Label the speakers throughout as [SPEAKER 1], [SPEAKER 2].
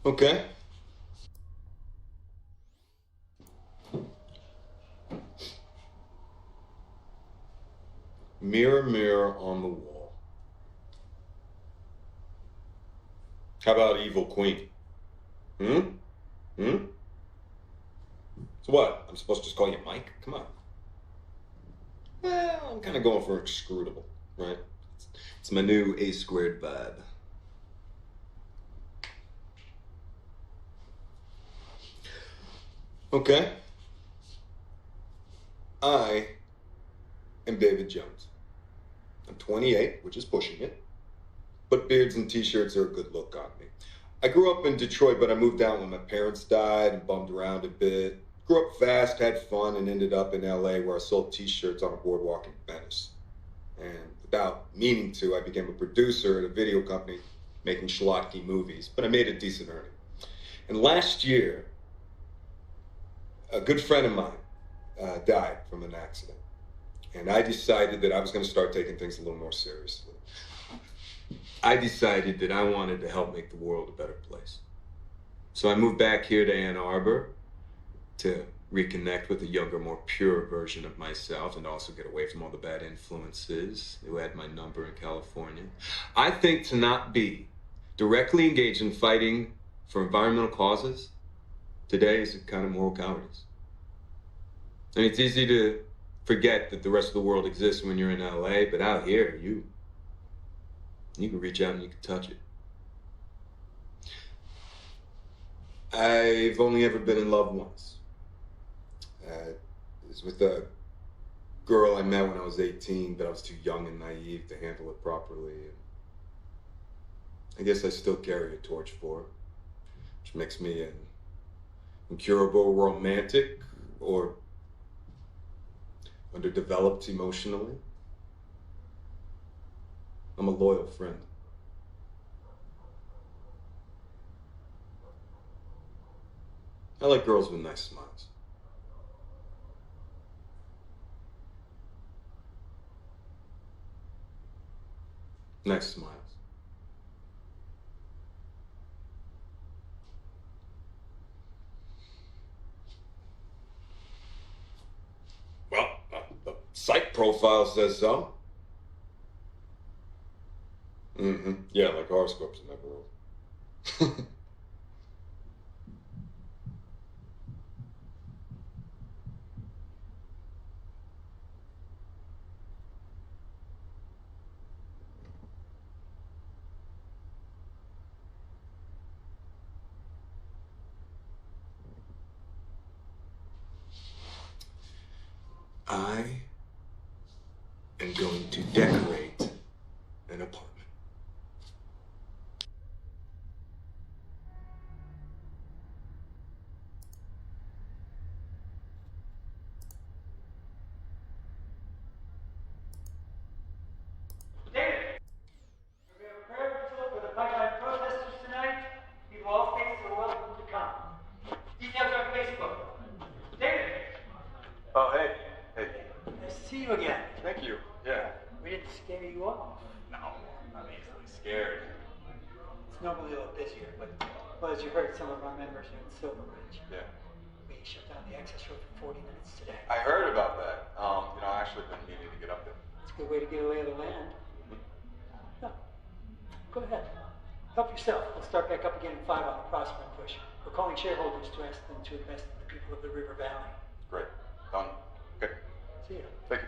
[SPEAKER 1] Okay. Mirror, mirror on the wall. How about evil queen? Hmm? Hmm? So what? I'm supposed to just call you Mike? Come on. Well, I'm kind of going for inscrutable, right? It's my new A squared vibe. Okay. I am David Jones. I'm 28, which is pushing it, but beards and t-shirts are a good look on me. I grew up in Detroit, but I moved out when my parents died and bummed around a bit. Grew up fast, had fun, and ended up in LA where I sold t-shirts on a boardwalk in Venice. And without meaning to, I became a producer at a video company making schlocky movies, but I made a decent earning. And last year, a good friend of mine died from an accident. And I decided that I was going to start taking things a little more seriously. I decided that I wanted to help make the world a better place. So I moved back here to Ann Arbor to reconnect with a younger, more pure version of myself and also get away from all the bad influences who had my number in California. I think to not be directly engaged in fighting for environmental causes today is a kind of moral cowardice. And it's easy to forget that the rest of the world exists when you're in LA, but out here, you can reach out and you can touch it. I've only ever been in love once. It was with a girl I met when I was 18, but I was too young and naive to handle it properly. And I guess I still carry a torch for her, which makes me an incurable romantic or underdeveloped emotionally. I'm a loyal friend. I like girls with nice smiles. Nice smiles. Well, the site profile says so. Mm-hmm. Yeah, like horoscopes in that world. I am going to decorate an apartment.
[SPEAKER 2] David, we have a prayer ritual for the pipeline protesters tonight. People all faiths are welcome to come. Details are on Facebook. David!
[SPEAKER 1] Oh, hey. Hey.
[SPEAKER 2] Nice to see you again.
[SPEAKER 1] Thank you. Yeah.
[SPEAKER 2] We didn't scare you off.
[SPEAKER 1] No, I'm easily scared.
[SPEAKER 2] It's normally a little busier, but well, as you heard, some of our members are in Silver Ridge.
[SPEAKER 1] Yeah.
[SPEAKER 2] We shut down the access road for 40 minutes today.
[SPEAKER 1] I heard about that. I actually been meaning to get up there.
[SPEAKER 2] It's a good way to get a lay of the land. No. Go ahead. Help yourself. We'll start back up again in 5 on the Prosper and push. We're calling shareholders to ask them to invest in the people of the River Valley.
[SPEAKER 1] Great. Done. Okay.
[SPEAKER 2] See you.
[SPEAKER 1] Thank you.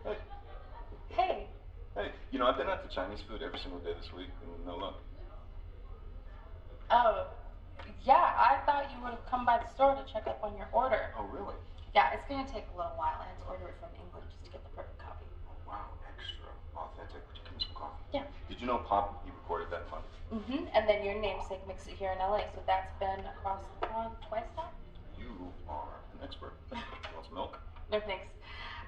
[SPEAKER 1] Hey.
[SPEAKER 3] Hey.
[SPEAKER 1] Hey. I've been at the Chinese food every single day this week, and no luck.
[SPEAKER 3] Oh, yeah, I thought you would have come by the store to check up on your order.
[SPEAKER 1] Oh, really?
[SPEAKER 3] Yeah, it's going to take a little while. I had to order it from England just to get the perfect copy.
[SPEAKER 1] Oh, wow. Extra authentic. Would you give me some coffee?
[SPEAKER 3] Yeah.
[SPEAKER 1] Did you know Pop, he recorded that fun?
[SPEAKER 3] Mm-hmm. And then your namesake mixed it here in LA, so that's been across the pond twice now?
[SPEAKER 1] You are an expert. What's milk?
[SPEAKER 3] No thanks.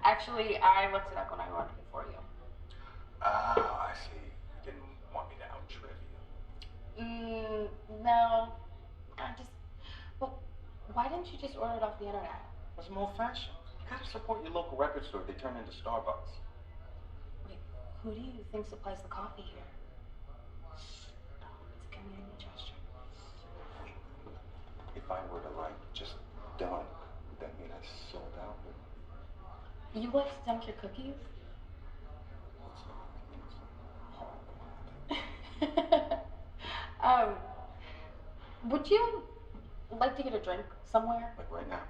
[SPEAKER 3] Actually, I looked it up when I ordered it for you.
[SPEAKER 1] Oh, I see. You didn't want me to out-trivia.
[SPEAKER 3] No. Well, why didn't you just order it off the internet?
[SPEAKER 1] It was more fashion. You gotta support your local record store. They turn into Starbucks.
[SPEAKER 3] Wait, Who do you think supplies the coffee here? It's a community gesture.
[SPEAKER 4] If I were to, like, just dump, would that mean I sold out?
[SPEAKER 3] You like to dunk your cookies? Would you like to get a drink somewhere?
[SPEAKER 4] Like right now?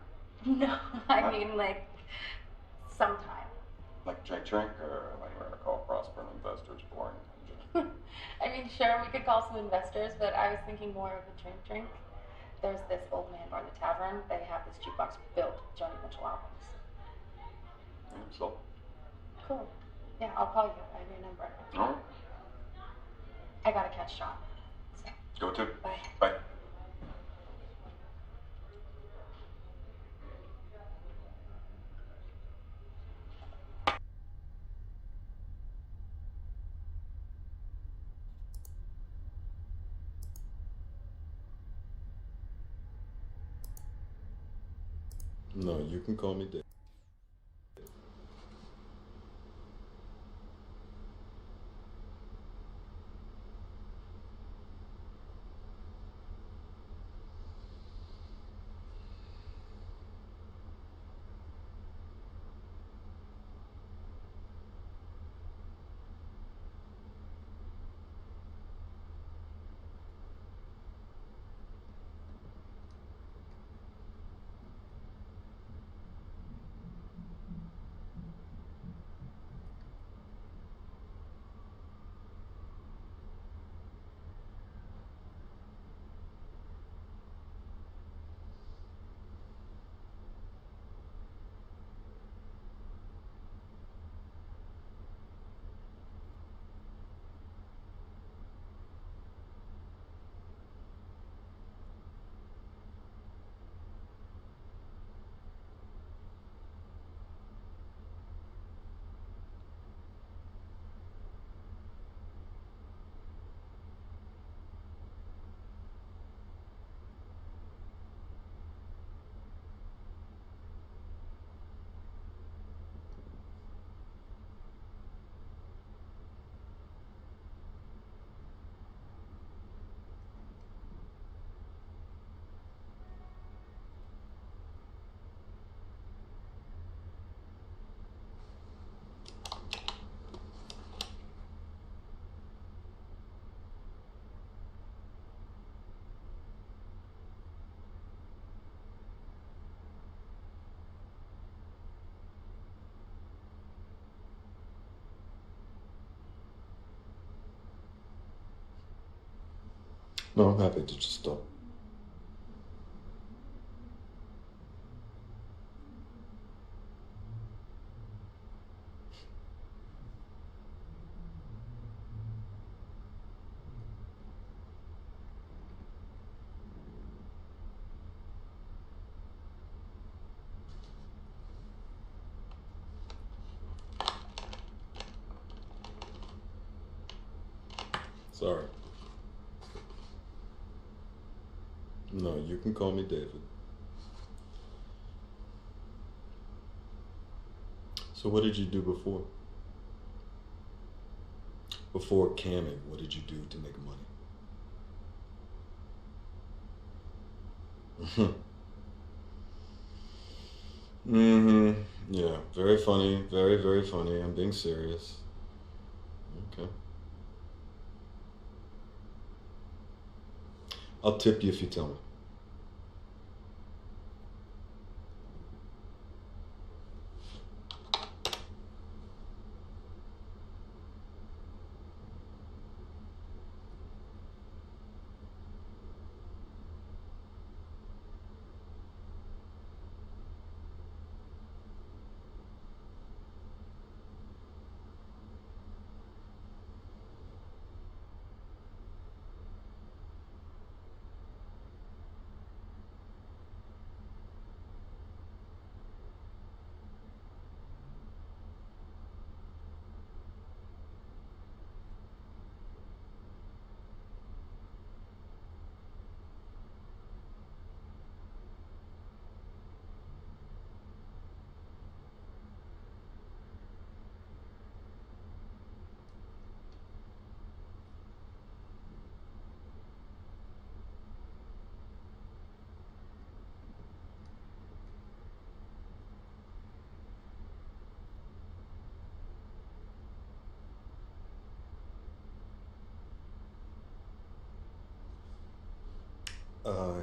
[SPEAKER 3] No, I mean like sometime.
[SPEAKER 4] Like drink, or like we're gonna call prospering investors boring?
[SPEAKER 3] I mean, sure, we could call some investors, but I was thinking more of a drink. There's this old man bar, the tavern. They have this jukebox filled with Joni Mitchell albums.
[SPEAKER 4] Yeah, so?
[SPEAKER 3] Cool. Yeah, I'll call you. I have your number.
[SPEAKER 4] All right.
[SPEAKER 3] I gotta catch John. So.
[SPEAKER 4] Go to.
[SPEAKER 3] Bye.
[SPEAKER 4] Bye.
[SPEAKER 1] No, you can call me Dave. No, I'm happy to just stop. Sorry. No, you can call me David. So what did you do before? Before camming, what did you do to make money? Yeah, very funny. Very, very funny. I'm being serious. Okay. I'll tip you if you tell me.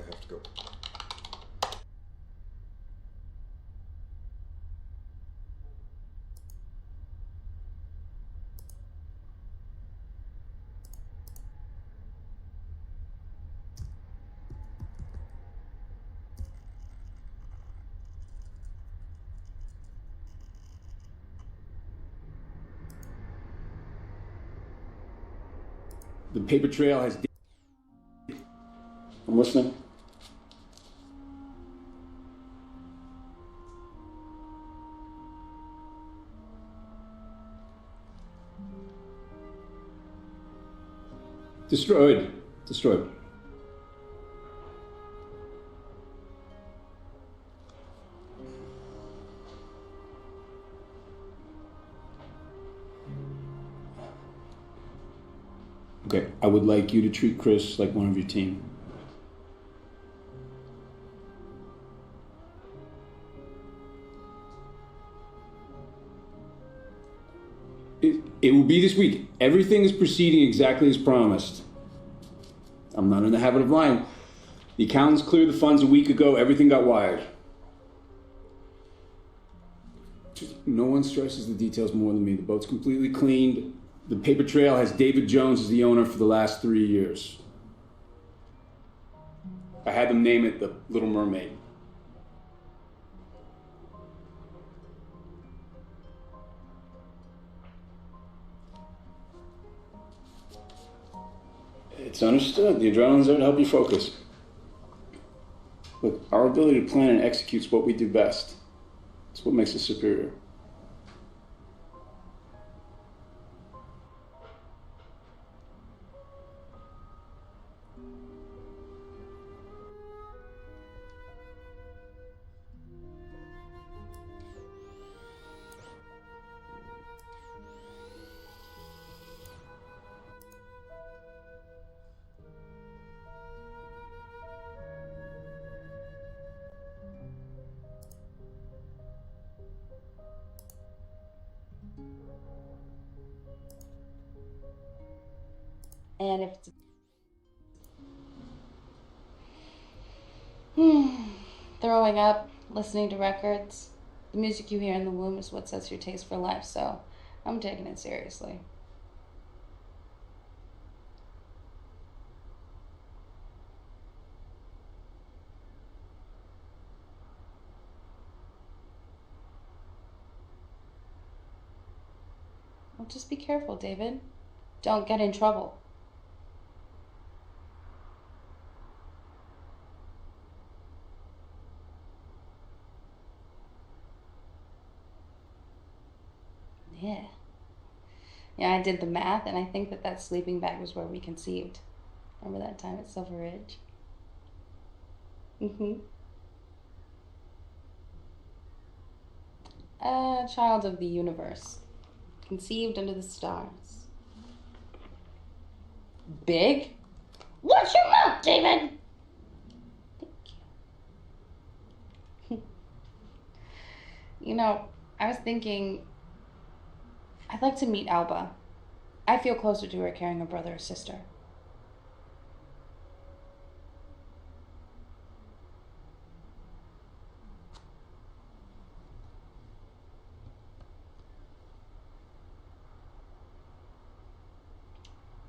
[SPEAKER 1] have to go.
[SPEAKER 5] The paper trail has... I'm listening. Destroyed. Destroyed. Okay, I would like you to treat Chris like one of your team. It will be this week. Everything is proceeding exactly as promised. I'm not in the habit of lying. The accountants cleared the funds a week ago. Everything got wired. No one stresses the details more than me. The boat's completely cleaned. The paper trail has David Jones as the owner for the last 3 years. I had them name it the Little Mermaid. It's understood. The adrenaline's there to help you focus. Look, our ability to plan and execute is what we do best. It's what makes us superior.
[SPEAKER 3] And if it's throwing up, listening to records, the music you hear in the womb is what sets your taste for life, so I'm taking it seriously. Well, just be careful, David. Don't get in trouble. Yeah. Yeah, I did the math, and I think that sleeping bag was where we conceived. Remember that time at Silver Ridge? A child of the universe. Conceived under the stars. Big? Watch your mouth, David! Thank you. You know, I was thinking... I'd like to meet Alba. I feel closer to her carrying a brother or sister.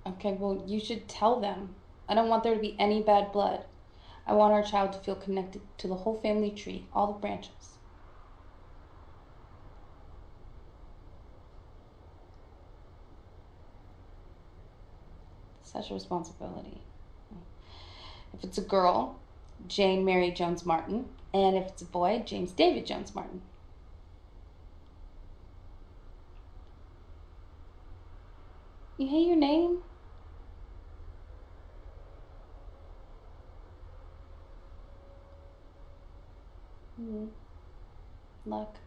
[SPEAKER 3] Okay, well, you should tell them. I don't want there to be any bad blood. I want our child to feel connected to the whole family tree, all the branches. Such a responsibility. If it's a girl, Jane Mary Jones Martin, and if it's a boy, James David Jones Martin. You hate your name? Luck.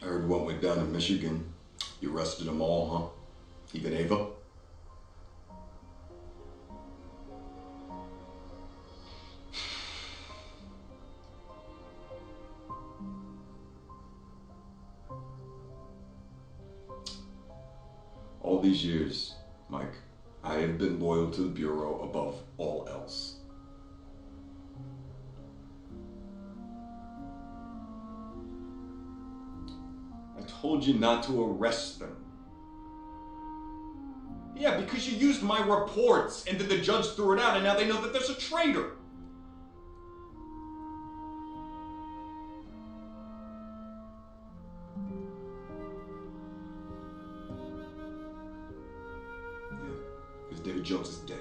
[SPEAKER 1] I heard what went down in Michigan. You arrested them all, huh? Even Ava? All these years, Mike, I have been loyal to the Bureau above all else. I told you not to arrest them. Yeah, because you used my reports, and then the judge threw it out, and now they know that there's a traitor. David Jones is dead.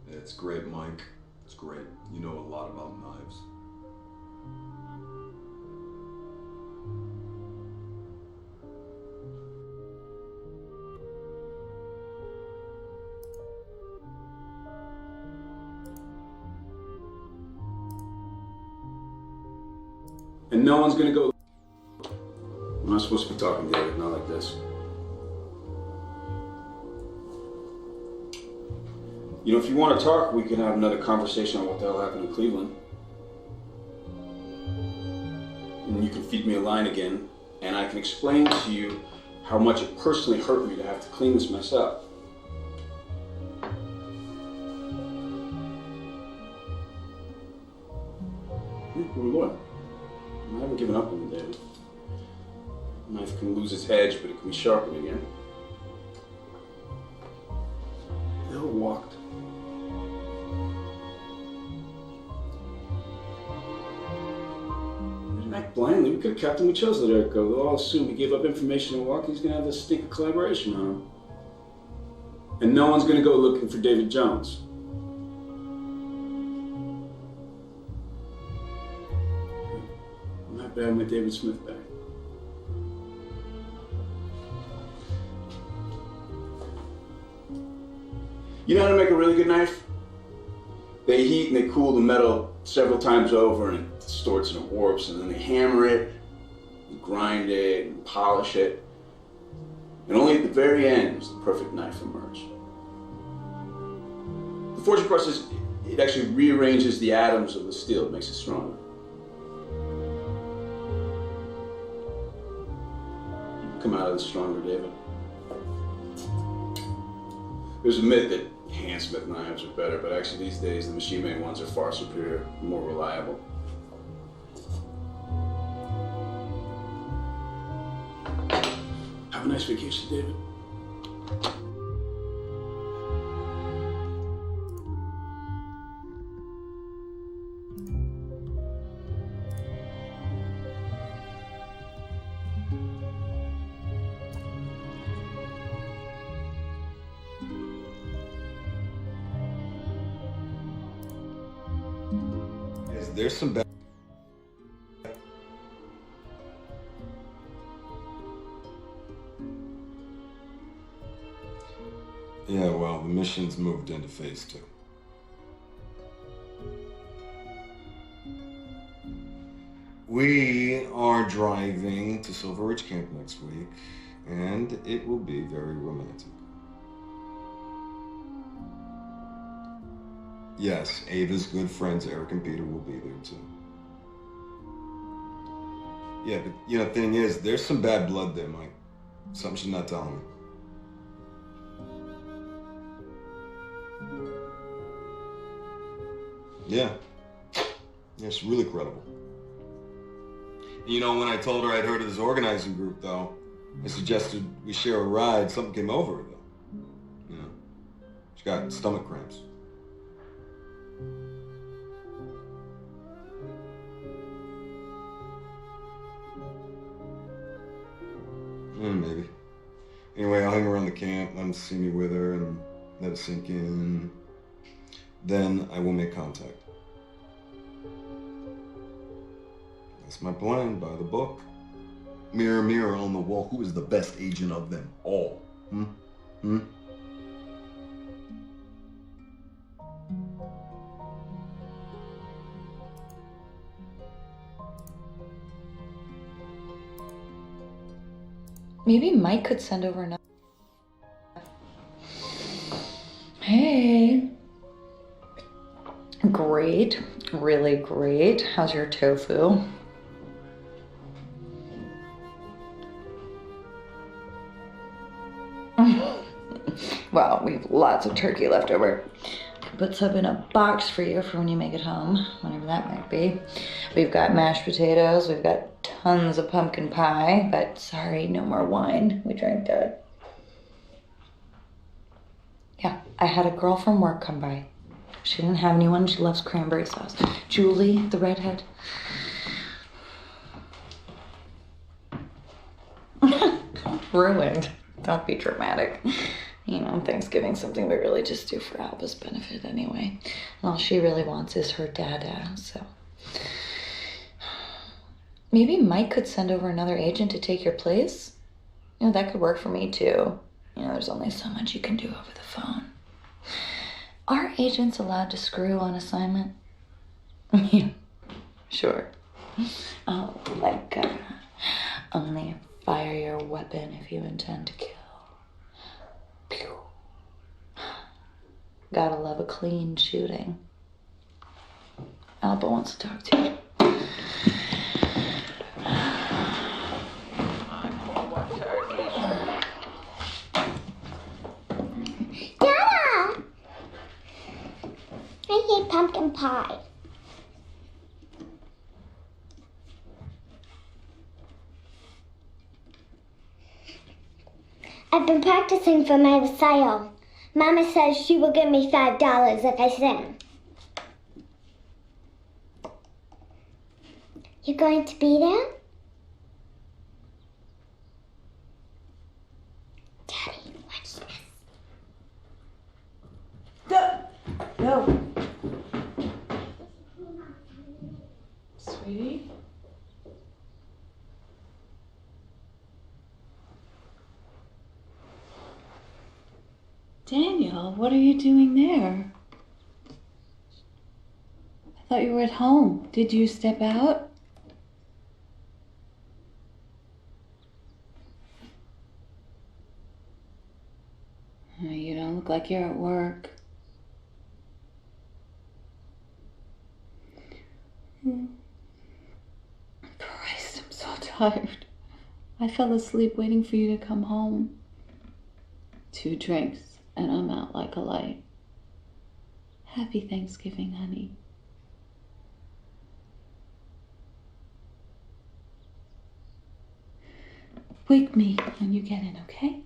[SPEAKER 1] It's great, Mike. It's great. You know a lot about knives.
[SPEAKER 5] And no one's gonna go. I'm not supposed to be talking, David, not like this. You know, if you want to talk, we can have another conversation on what the hell happened in Cleveland. And you can feed me a line again, and I can explain to you how much it personally hurt me to have to clean this mess up. We're loyal. I haven't given up on you, David. A knife can lose its edge, but it can be sharpened again. They all walked. We didn't act blindly. We could have kept him. We chose to let Eric go. They'll all assume he gave up information and walked. He's going to have this stink of collaboration on him. And no one's going to go looking for David Jones. I'm not bad with David Smith back. You know how to make a really good knife? They heat and they cool the metal several times over and it distorts and it warps, and then they hammer it, and grind it, and polish it. And only at the very end does the perfect knife emerge. The forging process, it actually rearranges the atoms of the steel. It makes it stronger. You come out of this stronger, David. There's a myth that handsmith knives are better, but actually these days the machine-made ones are far superior, more reliable. Have a nice vacation, David.
[SPEAKER 1] There's some bad. Yeah, well, the mission's moved into phase 2. We are driving to Silver Ridge Camp next week, and it will be very romantic. Yes, Ava's good friends, Eric and Peter, will be there too. Yeah, but you know, the thing is, there's some bad blood there, Mike. Something she's not telling me. Yeah. Yeah, she's really credible. You know, when I told her I'd heard of this organizing group, though, I suggested we share a ride. Something came over her, though. got stomach cramps. Maybe. Anyway, I'll hang around the camp, let him see me with her, and let it sink in. Then I will make contact. That's my plan, by the book. Mirror, mirror on the wall, who is the best agent of them all?
[SPEAKER 6] Maybe Mike could send over another. Hey. Great. Really great. How's your tofu? Well, we have lots of turkey left over. Put some in a box for you for when you make it home, whenever that might be. We've got mashed potatoes, we've got tons of pumpkin pie, but sorry, no more wine. We drank that. Yeah, I had a girl from work come by. She didn't have anyone, she loves cranberry sauce. Julie, the redhead. Ruined. Don't be dramatic. You know, Thanksgiving's something we really just do for Alba's benefit anyway. And all she really wants is her dada, so. Maybe Mike could send over another agent to take your place. You know, that could work for me too. You know, there's only so much you can do over the phone. Are agents allowed to screw on assignment? Yeah, sure. Oh, like, only fire your weapon if you intend to kill. Pew. Gotta love a clean shooting. Alba wants to talk to you.
[SPEAKER 7] Dada! I hate pumpkin pie. I've been practicing for my recital. Mama says she will give me $5 if I sing. You going to be there? Daddy, watch this.
[SPEAKER 6] No. Sweetie? Daniel, what are you doing there? I thought you were at home. Did you step out? You don't look like you're at work. Christ, I'm so tired. I fell asleep waiting for you to come home. 2 drinks. And I'm out like a light. Happy Thanksgiving, honey. Wake me when you get in, okay?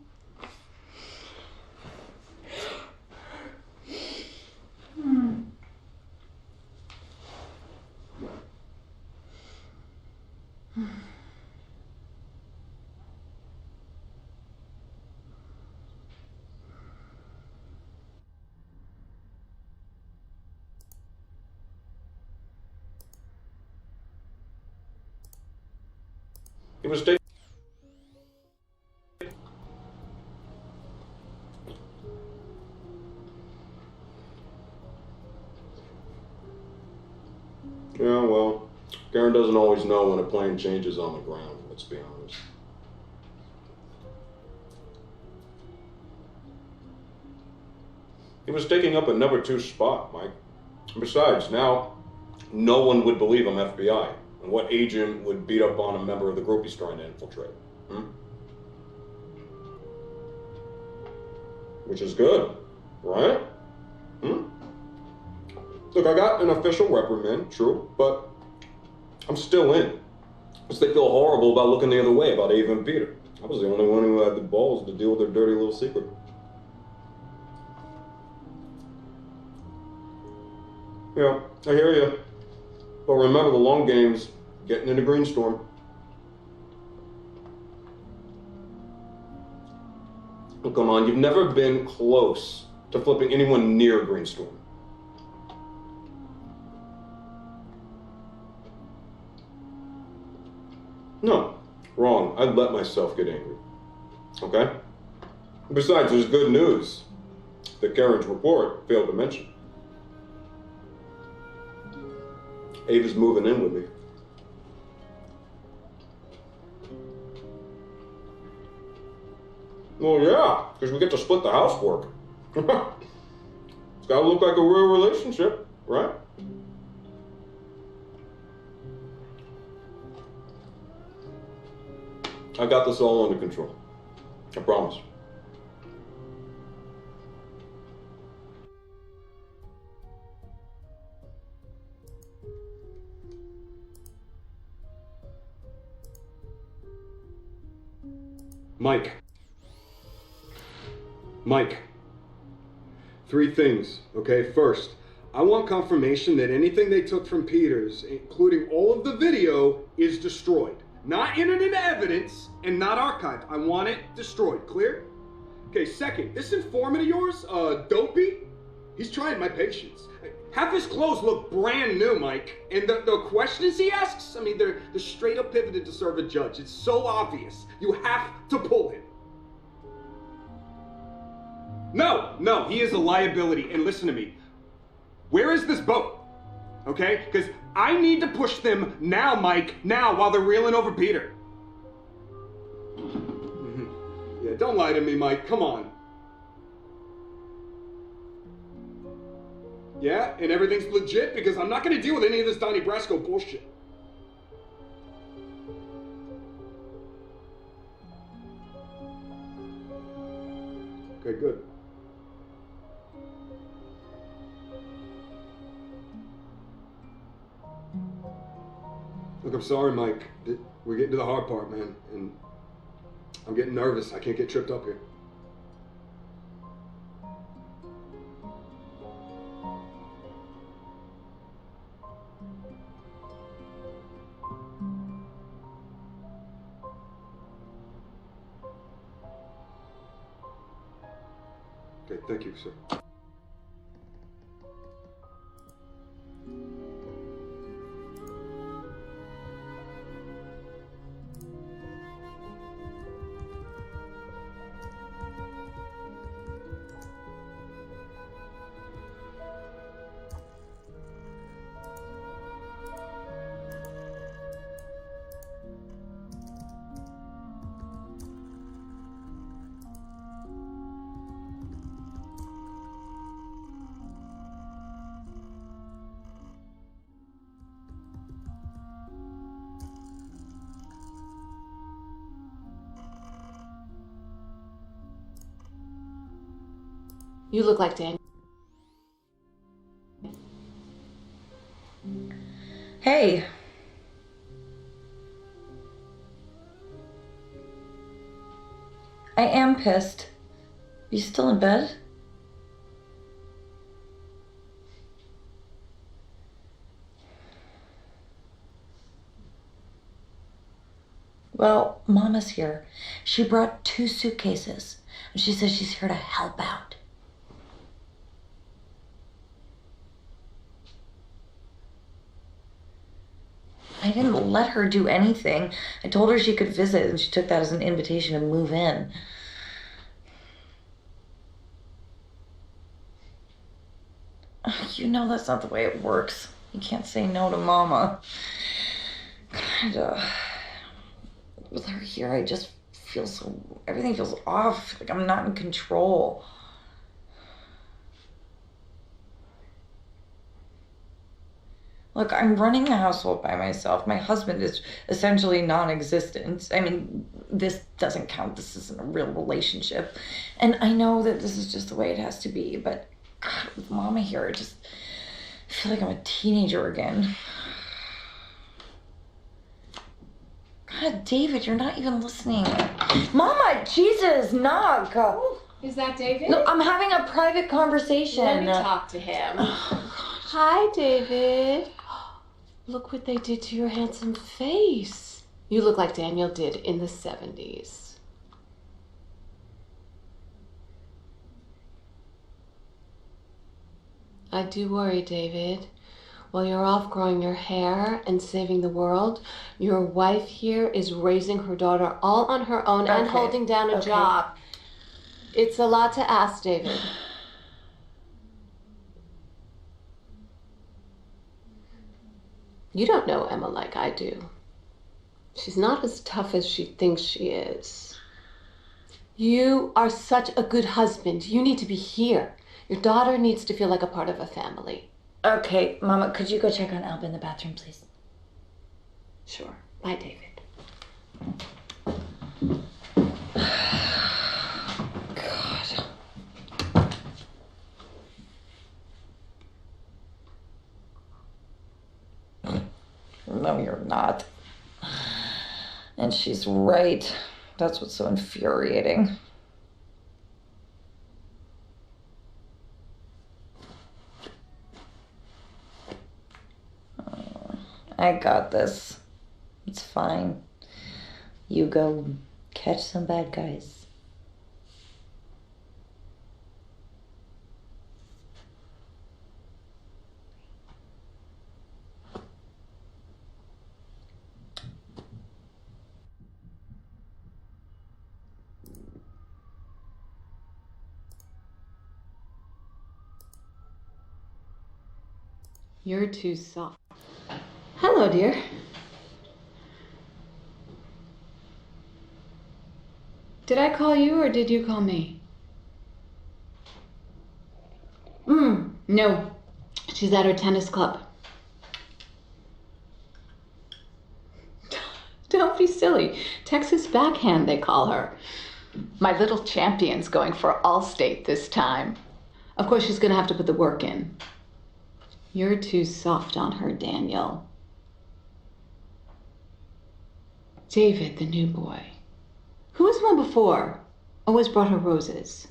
[SPEAKER 1] It was taken. Yeah, well, Karen doesn't always know when a plane changes on the ground, let's be honest. He was taking up a number 2 spot, Mike. Besides, now no one would believe I'm FBI. And what agent would beat up on a member of the group he's trying to infiltrate? Which is good, right? Look, I got an official reprimand, true, but I'm still in. Because they feel horrible about looking the other way about Ava and Peter. I was the only one who had the balls to deal with their dirty little secret. Yeah, I hear you. But remember, the long game's getting into Greenstorm. Oh, come on, you've never been close to flipping anyone near Greenstorm. No, wrong. I'd let myself get angry. Okay? Besides, there's good news that Karen's report failed to mention. Ava's moving in with me. Well, yeah, because we get to split the housework. It's got to look like a real relationship, right? I got this all under control. I promise. Mike. 3 things, okay? First, I want confirmation that anything they took from Peters, including all of the video, is destroyed. Not entered into evidence and not archived. I want it destroyed. Clear? Okay, second, this informant of yours, Dopey, he's trying my patience. Half his clothes look brand new, Mike. And the questions he asks, I mean, they're straight up pivoted to serve a judge. It's so obvious. You have to pull him. No, he is a liability. And listen to me. Where is this boat? Okay? Because I need to push them now, Mike. Now, while they're reeling over Peter. Yeah, don't lie to me, Mike. Come on. Yeah? And everything's legit? Because I'm not going to deal with any of this Donnie Brasco bullshit. Okay, good. Look, I'm sorry, Mike. We're getting to the hard part, man. And I'm getting nervous. I can't get tripped up here. Okay, thank you, sir.
[SPEAKER 3] You look like Daniel.
[SPEAKER 6] Hey. I am pissed. You still in bed? Well, Mama's here. She brought 2 suitcases. And she says she's here to help out. I didn't let her do anything. I told her she could visit, and she took that as an invitation to move in. You know that's not the way it works. You can't say no to Mama. God, with her here, I just feel everything feels off. Like I'm not in control. Look, I'm running the household by myself. My husband is essentially non-existent. I mean, this doesn't count. This isn't a real relationship. And I know that this is just the way it has to be, but God, with Mama here, I feel like I'm a teenager again. God, David, you're not even listening. Mama, Jesus, knock.
[SPEAKER 3] Is that David?
[SPEAKER 6] No, I'm having a private conversation.
[SPEAKER 3] Let me talk to him.
[SPEAKER 6] Oh, God.
[SPEAKER 8] Hi, David. Look what they did to your handsome face. You look like Daniel did in the 70s. I do worry, David. While you're off growing your hair and saving the world, your wife here is raising her daughter all on her own and holding down a job. It's a lot to ask, David. You don't know Emma like I do. She's not as tough as she thinks she is. You are such a good husband. You need to be here. Your daughter needs to feel like a part of a family.
[SPEAKER 6] Okay, Mama, could you go check on Alba in the bathroom, please?
[SPEAKER 8] Sure. Bye, David.
[SPEAKER 6] God. No, you're not. And she's right. That's what's so infuriating. I got this. It's fine. You go catch some bad guys.
[SPEAKER 8] You're too soft. Hello, dear. Did I call you or did you call me? No. She's at her tennis club. Don't be silly. Texas backhand, they call her. My little champion's going for All-State this time. Of course, she's going to have to put the work in. You're too soft on her, Daniel. David, the new boy. Who was one before? Always brought her roses.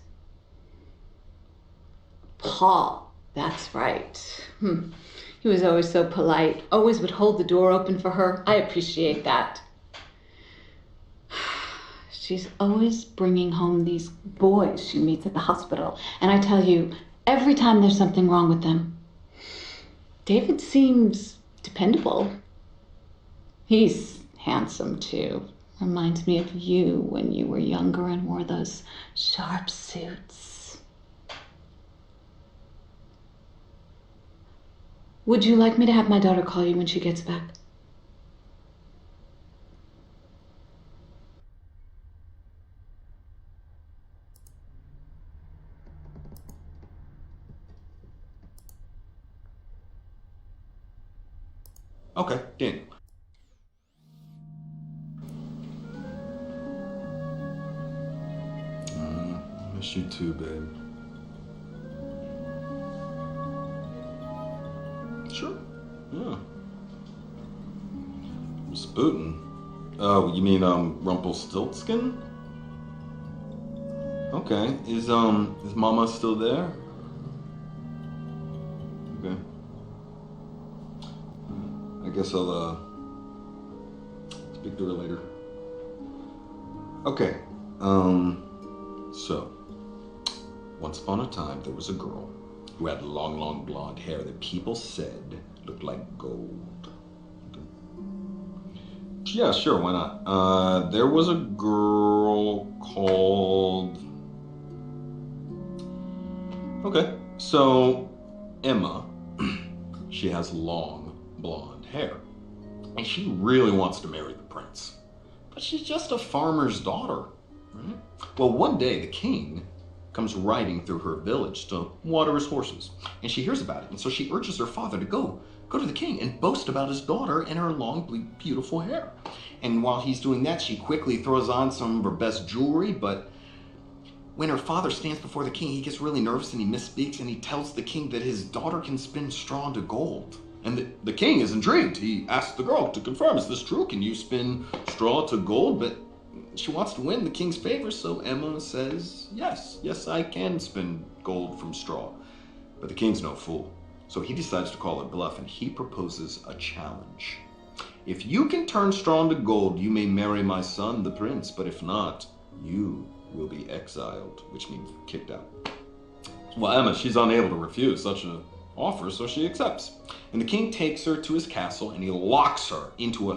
[SPEAKER 8] Paul, that's right. He was always so polite. Always would hold the door open for her. I appreciate that. She's always bringing home these boys she meets at the hospital. And I tell you, every time there's something wrong with them, David seems dependable. He's handsome, too. Reminds me of you when you were younger and wore those sharp suits. Would you like me to have my daughter call you when she gets back?
[SPEAKER 1] Okay, Daniel. Miss you too, babe. Sure. Yeah. Rasputin. Oh, you mean Rumpelstiltskin? Okay. Is Mama still there? Okay. I guess I'll speak to her later. Okay. So once upon a time there was a girl who had long blonde hair that people said looked like gold. Okay. Yeah, sure, why not? There was a girl called... Okay, so Emma, she has long blonde hair, and she really wants to marry the prince, but she's just a farmer's daughter, right? Well, one day the king comes riding through her village to water his horses, and she hears about it, and so she urges her father to go to the king and boast about his daughter and her long, beautiful hair. And while he's doing that, she quickly throws on some of her best jewelry, but when her father stands before the king, he gets really nervous and he misspeaks, and he tells the king that his daughter can spin straw into gold. And the king is intrigued. He asks the girl to confirm, is this true? Can you spin straw to gold? But she wants to win the king's favor, so Emma says, yes, I can spin gold from straw. But the king's no fool.
[SPEAKER 9] So he decides to call it bluff, and he proposes a challenge. If you can turn straw into gold, you may marry my son, the prince, but if not, you will be exiled, which means kicked out. Well, Emma, she's unable to refuse such an offer, so she accepts. And the king takes her to his castle, and he locks her into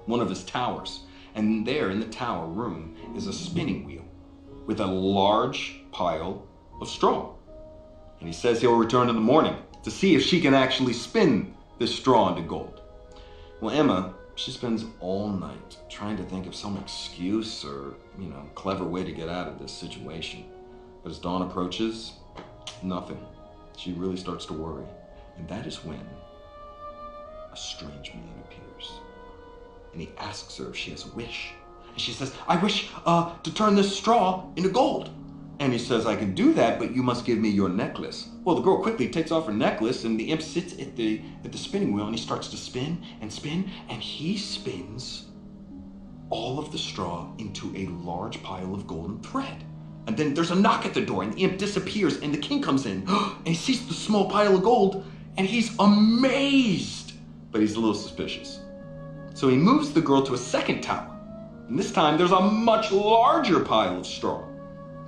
[SPEAKER 9] one of his towers. And there in the tower room is a spinning wheel with a large pile of straw. And he says he'll return in the morning to see if she can actually spin this straw into gold. Well, Emma, she spends all night trying to think of some excuse or, clever way to get out of this situation. But as dawn approaches, nothing. She really starts to worry. And that is when a strange man appears. And he asks her if she has a wish. And she says, I wish to turn this straw into gold. And he says, I can do that, but you must give me your necklace. Well, the girl quickly takes off her necklace, and the imp sits at the spinning wheel, and he starts to spin, and he spins all of the straw into a large pile of golden thread. And then there's a knock at the door, and the imp disappears, and the king comes in, and he sees the small pile of gold, and he's amazed, but he's a little suspicious. So he moves the girl to a second tower, and this time there's a much larger pile of straw.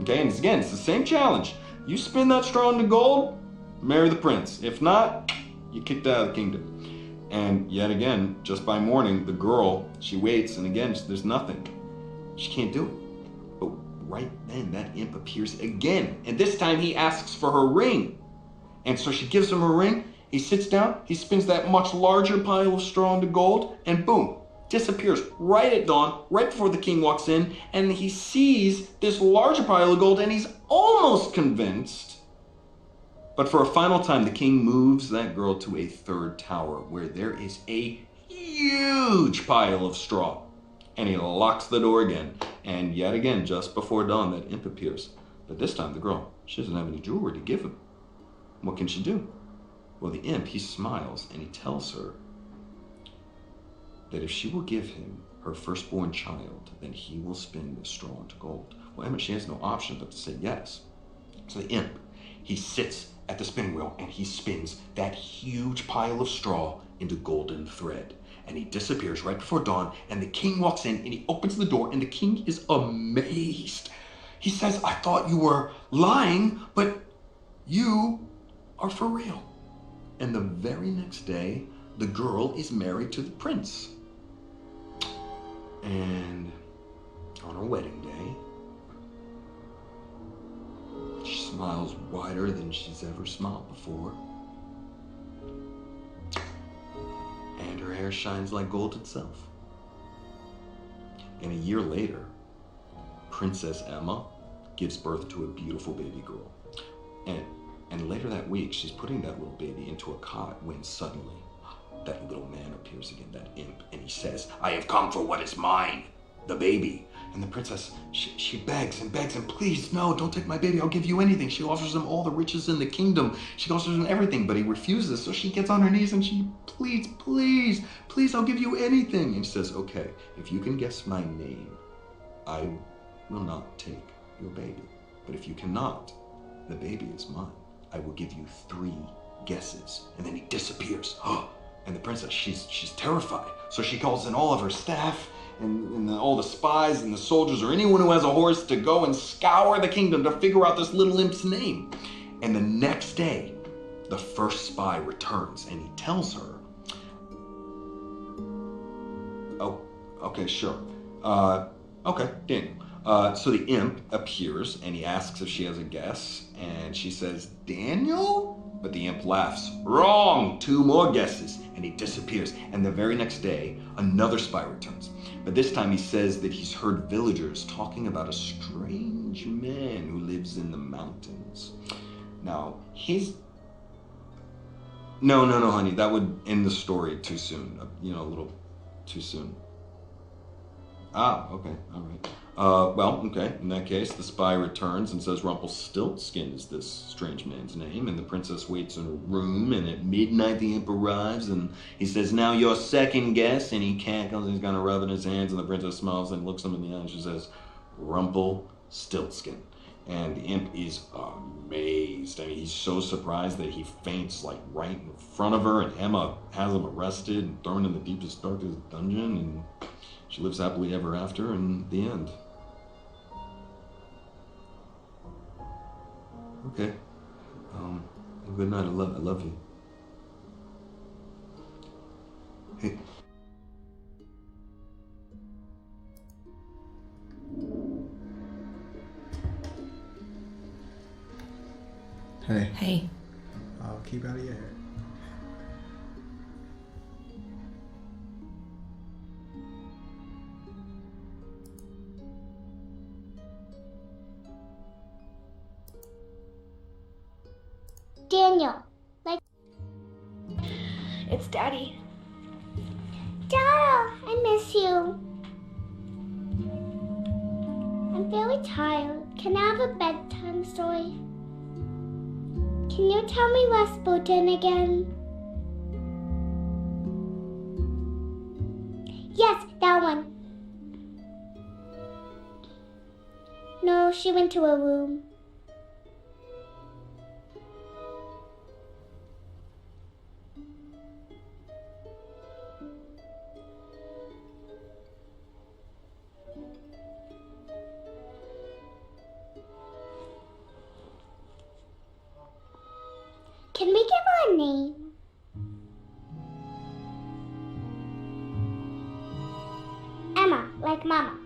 [SPEAKER 9] Okay, and again, it's the same challenge. You spin that straw into gold, marry the prince. If not, you're kicked out of the kingdom. And yet again, just by morning, the girl, she waits, and again, there's nothing. She can't do it. But right then, that imp appears again. And this time, he asks for her ring. And so she gives him her ring. He sits down, he spins that much larger pile of straw into gold, and boom, disappears right at dawn, right before the king walks in, and he sees this larger pile of gold, and he's almost convinced. But for a final time, the king moves that girl to a third tower, where there is a huge pile of straw. And he locks the door again, and yet again, just before dawn, that imp appears. But this time, the girl, she doesn't have any jewelry to give him. What can she do? Well, the imp, he smiles, and he tells her that if she will give him her firstborn child, then he will spin the straw into gold. Well, Emma, she has no option but to say yes. So the imp, he sits at the spinning wheel, and he spins that huge pile of straw into golden thread. And he disappears right before dawn, and the king walks in, and he opens the door, and the king is amazed. He says, I thought you were lying, but you are for real. And the very next day, the girl is married to the prince. And on her wedding day, she smiles wider than she's ever smiled before. And her hair shines like gold itself. And a year later, Princess Emma gives birth to a beautiful baby girl. And later that week, she's putting that little baby into a cot when suddenly that little man appears again, that imp, and he says, I have come for what is mine, the baby. And the princess, she begs and begs, and please, no, don't take my baby, I'll give you anything. She offers him all the riches in the kingdom. She offers him everything, but he refuses. So she gets on her knees and she pleads, please, please, I'll give you anything. And she says, okay, if you can guess my name, I will not take your baby. But if you cannot, the baby is mine. I will give you 3 guesses. And then he disappears. And the princess, she's terrified. So she calls in all of her staff and all the spies and the soldiers or anyone who has a horse to go and scour the kingdom to figure out this little imp's name. And the next day, the first spy returns and he tells her, oh, okay, sure. Okay, Daniel. So the imp appears and he asks if she has a guess, and she says, Daniel? But the imp laughs. Wrong! 2 more guesses. And he disappears. And the very next day, another spy returns. But this time he says that he's heard villagers talking about a strange man who lives in the mountains. Now, No, honey, that would end the story too soon. A little too soon. Ah, okay, all right. Well, okay, in that case, the spy returns and says Rumpelstiltskin is this strange man's name, and the princess waits in her room, and at midnight the imp arrives, and he says, now your second guess, and he cackles, and he's kind of rubbing his hands, and the princess smiles and looks him in the eye, and she says, Rumpelstiltskin. And the imp is amazed. I mean, he's so surprised that he faints like right in front of her, and Emma has him arrested and thrown in the deepest, darkest dungeon, and she lives happily ever after in the end. Okay. Good night. I love you. Hey.
[SPEAKER 10] Hey.
[SPEAKER 6] Hey.
[SPEAKER 10] I'll keep out of your hair.
[SPEAKER 7] Daniel, like...
[SPEAKER 6] It's Daddy.
[SPEAKER 7] Dad, I miss you. I'm very tired. Can I have a bedtime story? Can you tell me Rasputin again? Yes, that one. No, she went to her room. Can we give her a name? Emma, like Mama.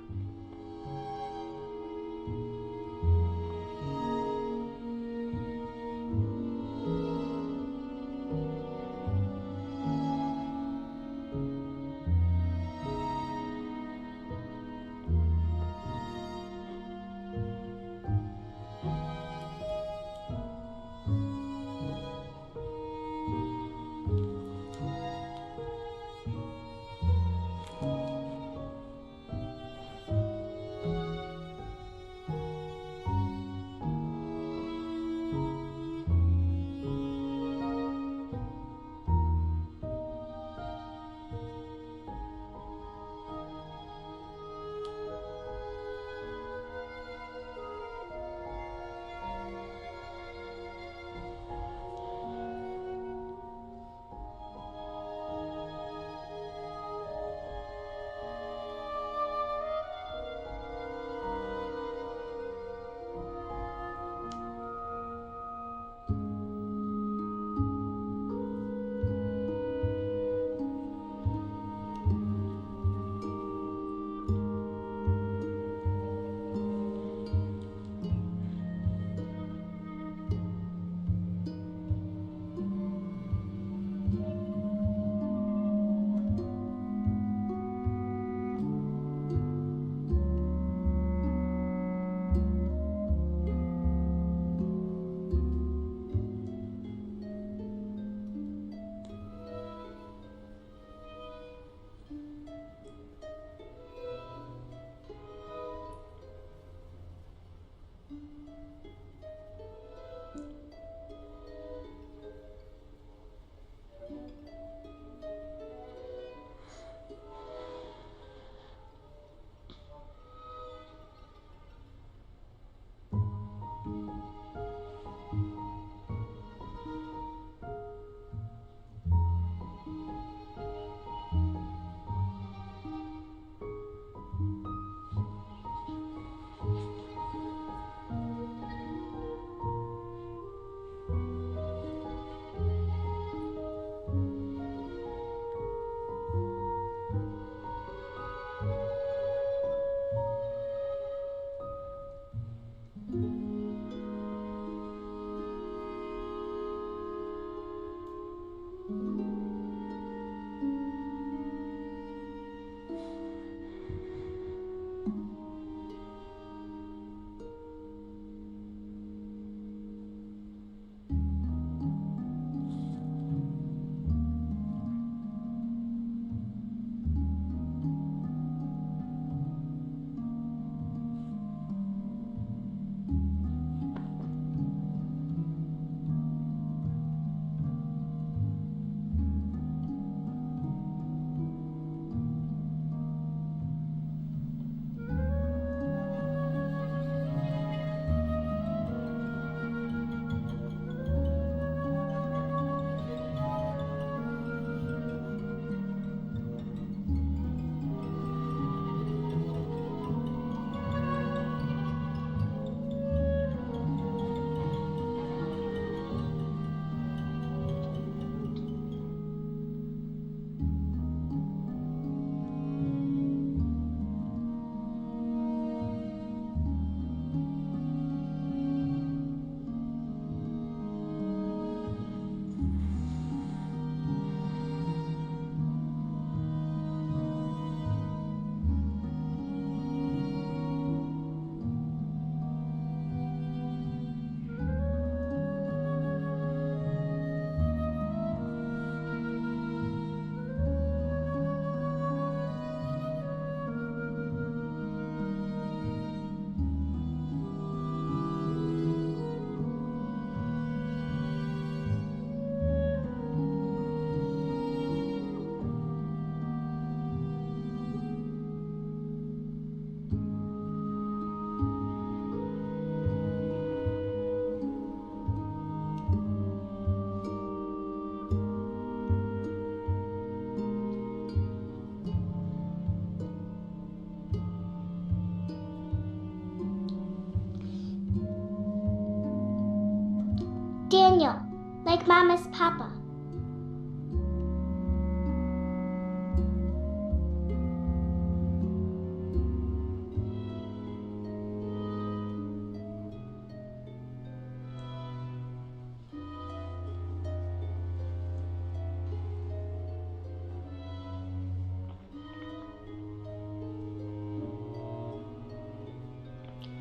[SPEAKER 7] like Mama's papa.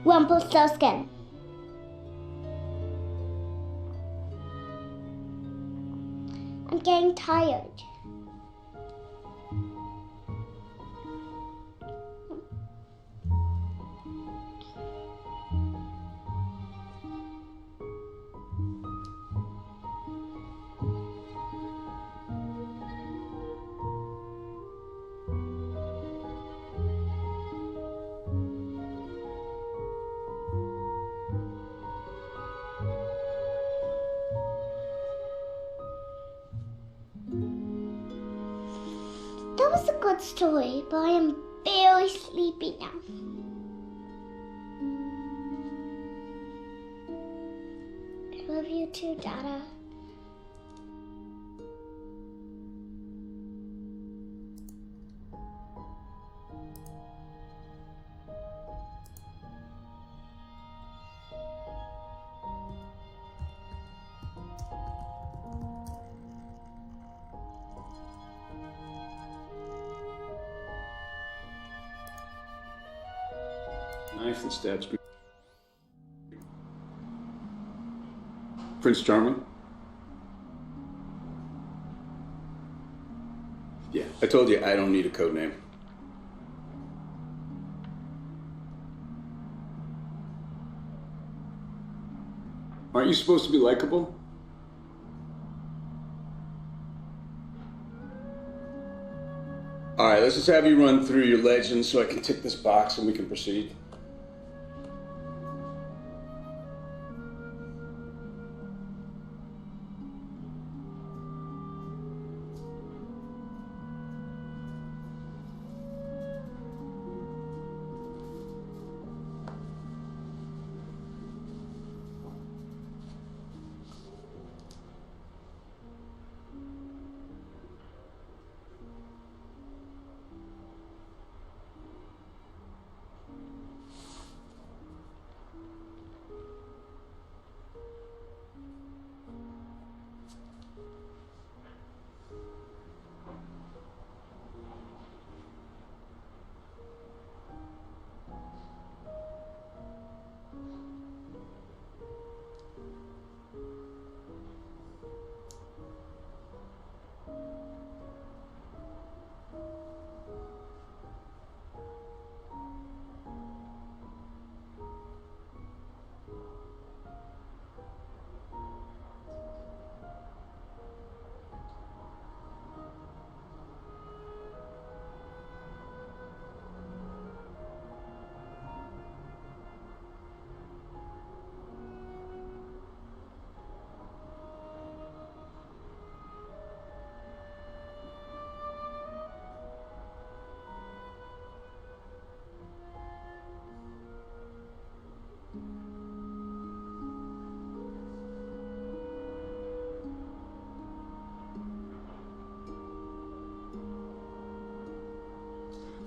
[SPEAKER 7] Rumpelstiltskin. I'm getting tired. That was a good story, but I am very sleepy now. I love you too, Dada.
[SPEAKER 5] Knife that stabs Prince Charming? Yeah, I told you I don't need a code name. Aren't you supposed to be likable? All right, let's just have you run through your legends so I can tick this box and we can proceed.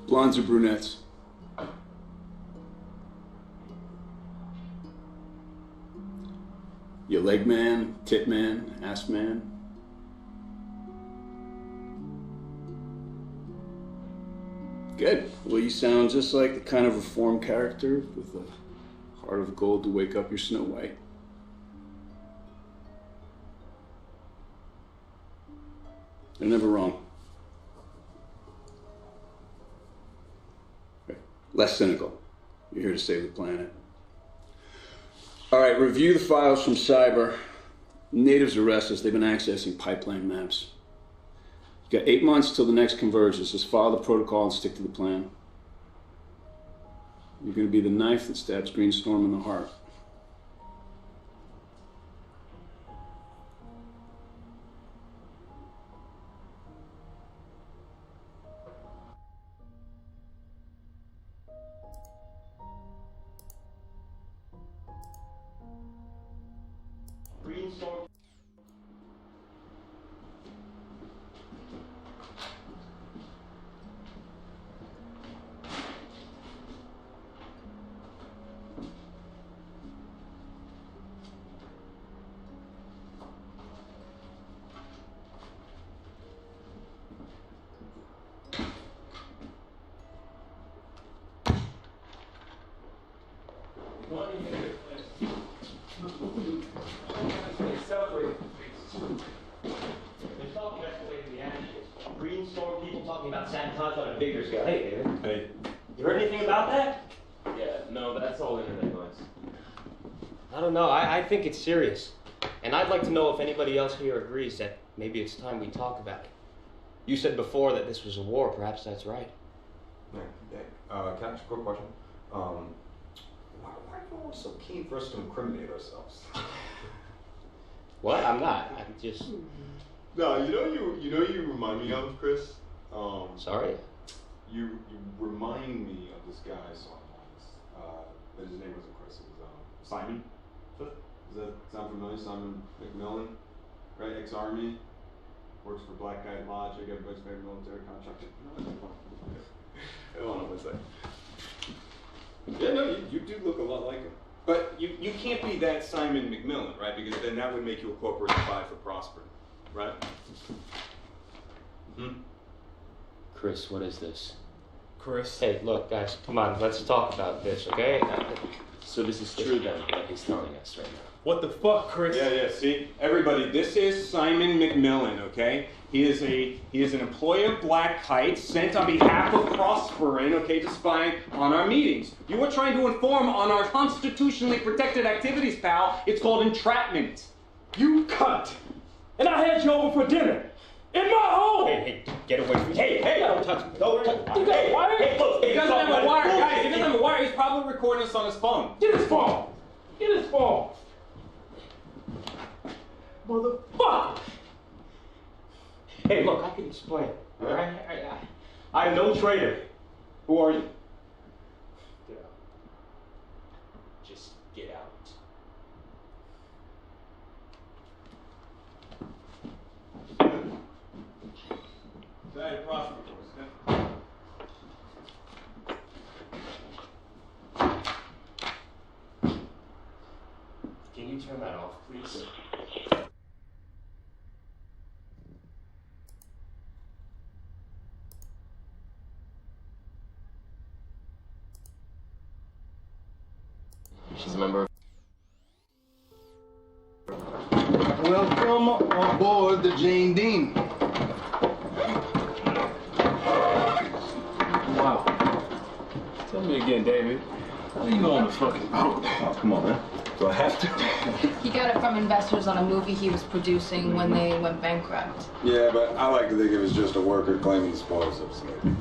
[SPEAKER 5] Blondes or brunettes? You leg man, tit man, ass man? Good. Well, you sound just like the kind of reformed character with a heart of gold to wake up your Snow White. They're never wrong. Less cynical. You're here to save the planet. All right, review the files from Cyber. Natives arrest us. They've been accessing pipeline maps. You got 8 months till the next convergence. Just follow the protocol and stick to the plan. You're going to be the knife that stabs Greenstorm in the heart.
[SPEAKER 11] Brainstorm people talking about sabotage on a bigger scale. Hey, David.
[SPEAKER 12] Hey.
[SPEAKER 11] You heard anything about that?
[SPEAKER 12] Yeah, no, that's all internet noise.
[SPEAKER 11] I don't know. I think it's serious. And I'd like to know if anybody else here agrees that maybe it's time we talk about it. You said before that this was a war. Perhaps that's right.
[SPEAKER 9] Can I ask a quick question? Why are you always so keen for us to incriminate ourselves?
[SPEAKER 11] What? I'm not. I'm just...
[SPEAKER 12] No, you remind me of, Chris.
[SPEAKER 11] Sorry?
[SPEAKER 12] You remind me of this guy I saw once. But his name wasn't Chris, it was Simon. Does that sound familiar? Simon McMillan, right? Ex-Army, works for Black Guy Logic, everybody's favorite military contractor. Hold on one second. Yeah, no, you do look a lot like him. But you can't be that Simon McMillan, right? Because then that would make you a corporate spy for prospering, right?
[SPEAKER 11] Chris, what is this?
[SPEAKER 12] Chris?
[SPEAKER 11] Hey, look, guys, come on. Let's talk about this, okay?
[SPEAKER 13] So this is true then, what he's telling us right now.
[SPEAKER 12] What the fuck, Chris? Yeah, see? Everybody, this is Simon McMillan, okay? He is an employee of Black Kite sent on behalf of Prosperin, okay, to spy on our meetings. You were trying to inform on our constitutionally protected activities, pal. It's called entrapment. You cunt! And I had you over for dinner. In my home!
[SPEAKER 11] Hey, get away from me. Hey, don't touch me. Don't touch me.
[SPEAKER 12] You got a wire?
[SPEAKER 11] Hey, look,
[SPEAKER 12] He doesn't have a wire, guys. He doesn't have a wire. He's probably recording us on his phone. Get his phone! Get his phone! Motherfucker!
[SPEAKER 11] Hey, look, I can explain. All right? I'm no traitor.
[SPEAKER 12] Who are you?
[SPEAKER 11] Get out. Just get out.
[SPEAKER 12] Diet Prosper.
[SPEAKER 11] Can you turn that off, please?
[SPEAKER 13] She's a member of...
[SPEAKER 1] Welcome aboard the Jane Dean.
[SPEAKER 14] Wow. Tell me again, David. How do you know on the fucking boat?
[SPEAKER 1] Oh, come on, man. Do I have to?
[SPEAKER 3] He got it from investors on a movie he was producing when they went bankrupt.
[SPEAKER 1] Yeah, but I like to think it was just a worker claiming the spoils of slavery.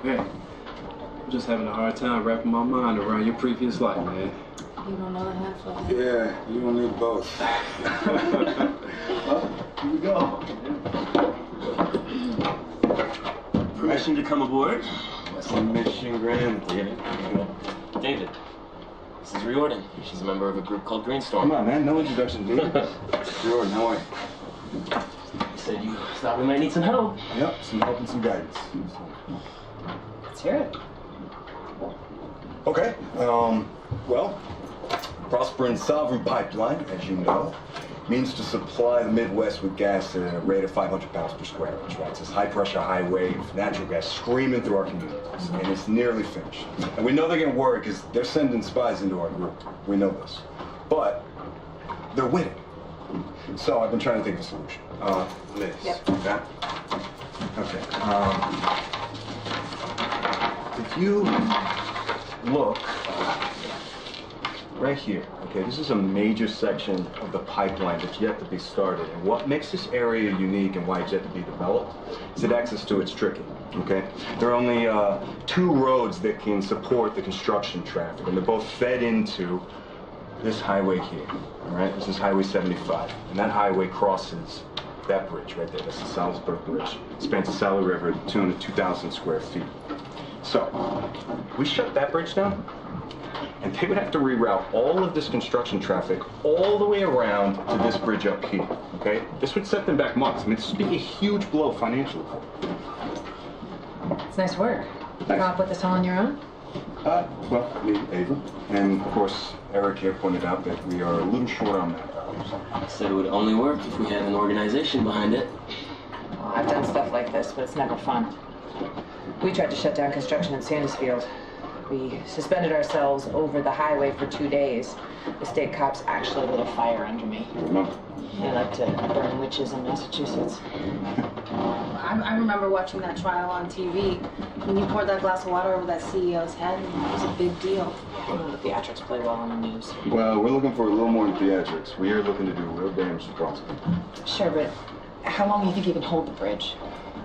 [SPEAKER 14] Man, I'm just having a hard time wrapping my mind around your previous life, man.
[SPEAKER 3] You don't know the half of it.
[SPEAKER 1] Yeah, you will need both.
[SPEAKER 14] Well, here we go.
[SPEAKER 13] Permission to come aboard?
[SPEAKER 1] Mission granted.
[SPEAKER 13] David, this is Riordan. She's a member of a group called Greenstorm.
[SPEAKER 1] Come on, man. No introduction, dude. Sure, how are you?
[SPEAKER 13] You said you thought we might need some help.
[SPEAKER 1] Yep, some help and some guidance.
[SPEAKER 3] Let's hear it.
[SPEAKER 1] Okay, well, Prosperin Sovereign Pipeline, as you know, means to supply the Midwest with gas at a rate of 500 pounds per square inch, right? It's this high-pressure highway of natural gas screaming through our communities, and it's nearly finished. And we know they're gonna work because they're sending spies into our group. We know this. But they're winning. So I've been trying to think of a solution. Liz.
[SPEAKER 3] Yep.
[SPEAKER 1] Okay? Okay. If you look right here, okay, this is a major section of the pipeline that's yet to be started. And what makes this area unique and why it's yet to be developed is that access to it's tricky, okay? There are only 2 roads that can support the construction traffic, and they're both fed into this highway here, all right? This is Highway 75, and that highway crosses that bridge right there. That's the Salisbury Bridge. It spans the Sally River to the tune of 2,000 square feet. So, we shut that bridge down, and they would have to reroute all of this construction traffic all the way around to this bridge up here, okay? This would set them back months. I mean, this would be a huge blow financially for them.
[SPEAKER 15] It's nice work. You come up with this all on your own?
[SPEAKER 1] Well, me, Ava, and of course, Eric here pointed out that we are a little short on manpower.
[SPEAKER 13] Said it would only work if we had an organization behind it.
[SPEAKER 15] Well, I've done stuff like this, but it's never fun. We tried to shut down construction in Sandusfield. We suspended ourselves over the highway for 2 days. The state cops actually lit a fire under me.
[SPEAKER 5] I remember.
[SPEAKER 15] They like to burn witches in Massachusetts.
[SPEAKER 3] I remember watching that trial on TV. When you poured that glass of water over that CEO's head, it was a big deal.
[SPEAKER 15] The theatrics play well on the news.
[SPEAKER 4] Well, we're looking for a little more than theatrics. We're looking to do real damage to property.
[SPEAKER 15] Sure, but how long do you think you can hold the bridge?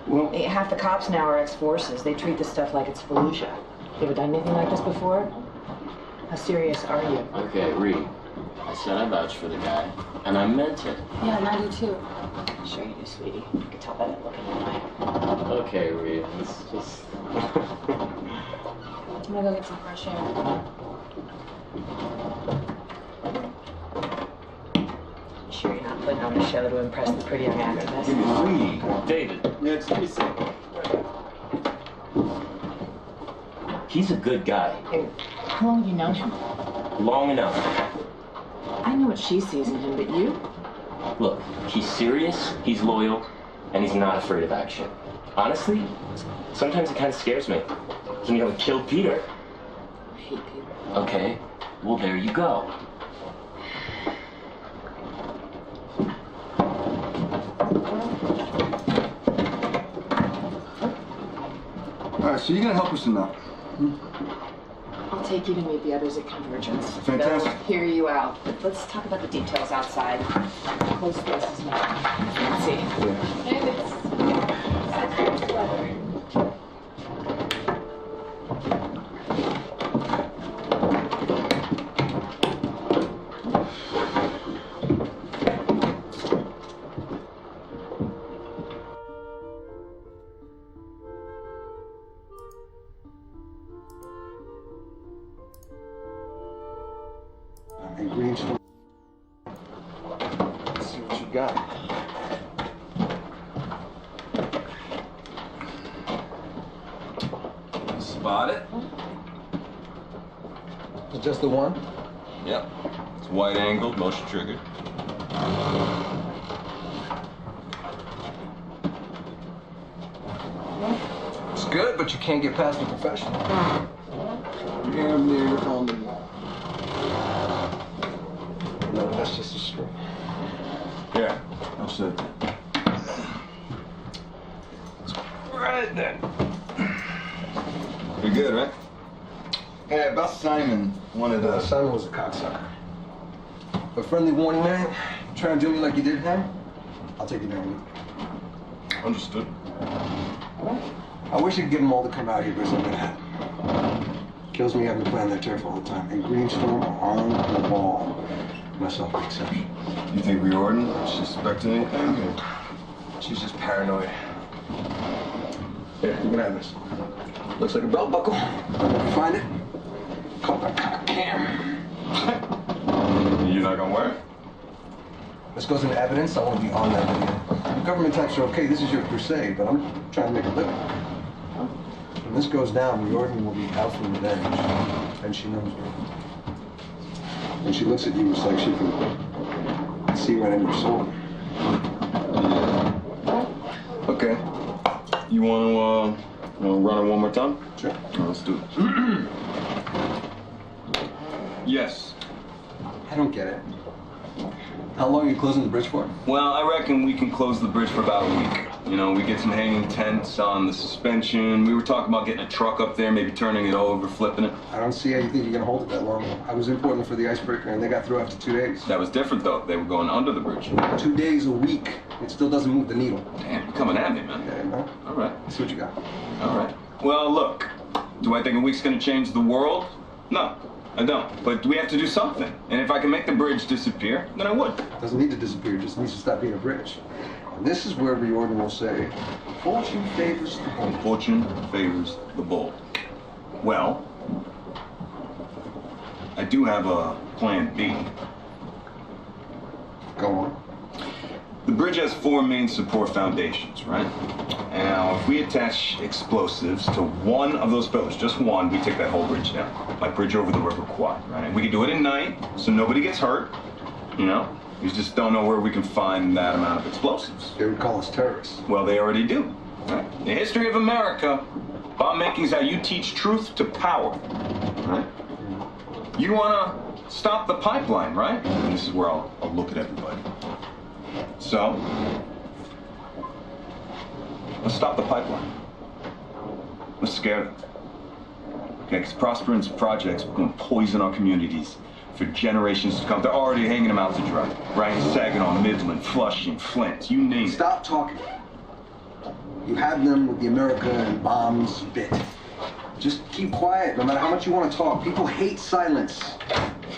[SPEAKER 4] Well,
[SPEAKER 15] half the cops now are ex-forces. They treat this stuff like it's Fallujah. You ever done anything like this before? How serious are you?
[SPEAKER 13] Okay, Reed. I said I vouched for the guy, and I meant it.
[SPEAKER 3] Yeah, and I do too.
[SPEAKER 15] Sure you do, sweetie. I can tell by that look in your eye.
[SPEAKER 13] Okay, Reed. Let's just...
[SPEAKER 3] I'm gonna go get some fresh air.
[SPEAKER 15] Sure you're not putting on a show to impress the pretty young activist?
[SPEAKER 13] Give me Reed. David.
[SPEAKER 4] yeah, just give me a second.
[SPEAKER 13] He's a good guy.
[SPEAKER 15] Hey, how long have you known him?
[SPEAKER 13] Long enough.
[SPEAKER 15] I know what she sees in him, but you?
[SPEAKER 13] Look, he's serious, he's loyal, and he's not afraid of action. Honestly, sometimes it kind of scares me. You know, he killed Peter.
[SPEAKER 15] I hate Peter.
[SPEAKER 13] Okay, well, there you go.
[SPEAKER 4] All right, so you're gonna help us or not?
[SPEAKER 15] I'll take you to meet the others at Convergence.
[SPEAKER 4] Fantastic.
[SPEAKER 15] They'll hear you out. But let's talk about the details outside. Close spaces now. Fancy.
[SPEAKER 4] And green store. Let's see what you got.
[SPEAKER 9] Spot it?
[SPEAKER 4] Is just the one?
[SPEAKER 9] Yep. It's wide angled, motion triggered.
[SPEAKER 4] It's good, but you can't get past the professional. Damn near on the wall. No, that's just a string.
[SPEAKER 9] Yeah, that's it.
[SPEAKER 4] Right then.
[SPEAKER 9] Pretty good, right?
[SPEAKER 4] Hey, about Simon wanted Simon was a cocksucker. A friendly warning, man. Try and do me like you did him, I'll take you down with you.
[SPEAKER 9] Understood.
[SPEAKER 4] I wish I could get them all to come out here, but it's not gonna happen. Kills me having to plan that turf all the time. And Greenstorm are on the ball. Myself the exception.
[SPEAKER 9] You think Riordan? She suspecting anything? Or?
[SPEAKER 4] She's just paranoid. Here, you can have this. Looks like a belt buckle. Find it. Call that cock cam.
[SPEAKER 9] You're not gonna wear it?
[SPEAKER 4] This goes into evidence. I want to be on that video. Government types are okay. This is your crusade, but I'm trying to make a living. When this goes down, Riordan will be out for revenge, and she knows it. When she looks at you, it's like she can see right in your soul.
[SPEAKER 9] Okay. You want to run it one more time?
[SPEAKER 4] Sure.
[SPEAKER 9] Let's do it. Yes.
[SPEAKER 4] I don't get it. How long are you closing the bridge for?
[SPEAKER 9] Well, I reckon we can close the bridge for about a week. You know, we get some hanging tents on the suspension. We were talking about getting a truck up there, maybe turning it over, flipping it.
[SPEAKER 4] I don't see how you think you're gonna hold it that long. I was in Portland for the icebreaker, and they got through after 2 days.
[SPEAKER 9] That was different, though. They were going under the bridge.
[SPEAKER 4] 2 days a week. It still doesn't move the needle.
[SPEAKER 9] Damn, you're coming at me, man.
[SPEAKER 4] Yeah, man.
[SPEAKER 9] All right.
[SPEAKER 4] See what you got.
[SPEAKER 9] All right. Well, look. Do I think a week's gonna change the world? No, I don't. But we have to do something. And if I can make the bridge disappear, then I would.
[SPEAKER 4] It doesn't need to disappear. It just needs to stop being a bridge. And this is where Riordan will say, fortune favors the bold.
[SPEAKER 9] Fortune favors the bold. Well, I do have a plan B.
[SPEAKER 4] Go on.
[SPEAKER 9] The bridge has 4 main support foundations, right? And now, if we attach explosives to one of those pillars, just one, we take that whole bridge down. Like bridge over the River Kwai, right? We can do it at night, so nobody gets hurt, you know? We just don't know where we can find that amount of explosives.
[SPEAKER 4] They would call us terrorists.
[SPEAKER 9] Well, they already do, right? The history of America
[SPEAKER 16] Bomb making is how you teach truth to power, right? You wanna stop the pipeline, right? And this is where I'll look at everybody. So, let's stop the pipeline. Let's scare them. Okay, because Prospering's projects are going to poison our communities for generations to come. They're already hanging them out to dry, right? Saginaw, Midland, Flushing, Flint, you name it.
[SPEAKER 4] Stop talking. You have them with the America and bombs bit. Just keep quiet, no matter how much you want to talk. People hate silence.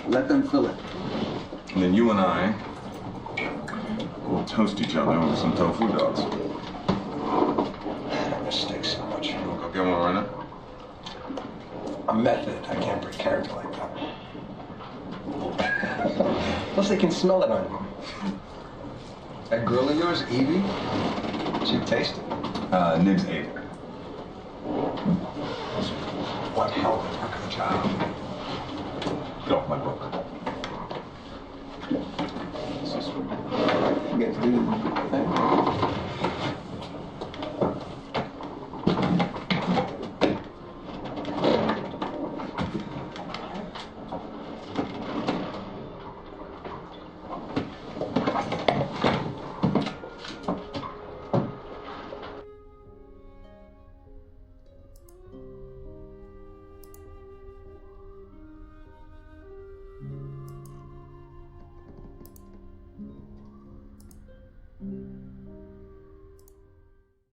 [SPEAKER 4] Let them fill it.
[SPEAKER 16] And then you and I will toast each other with some tofu dogs.
[SPEAKER 4] That mistake so much.
[SPEAKER 16] You wanna go get one right now?
[SPEAKER 4] A method. I can't break character like that. Plus, they can smell it on you. That girl of yours, Evie, she'd taste it.
[SPEAKER 16] Nibs ate it.
[SPEAKER 4] One hell of a fucking job.
[SPEAKER 16] Get off my book.
[SPEAKER 4] You guys do the thing.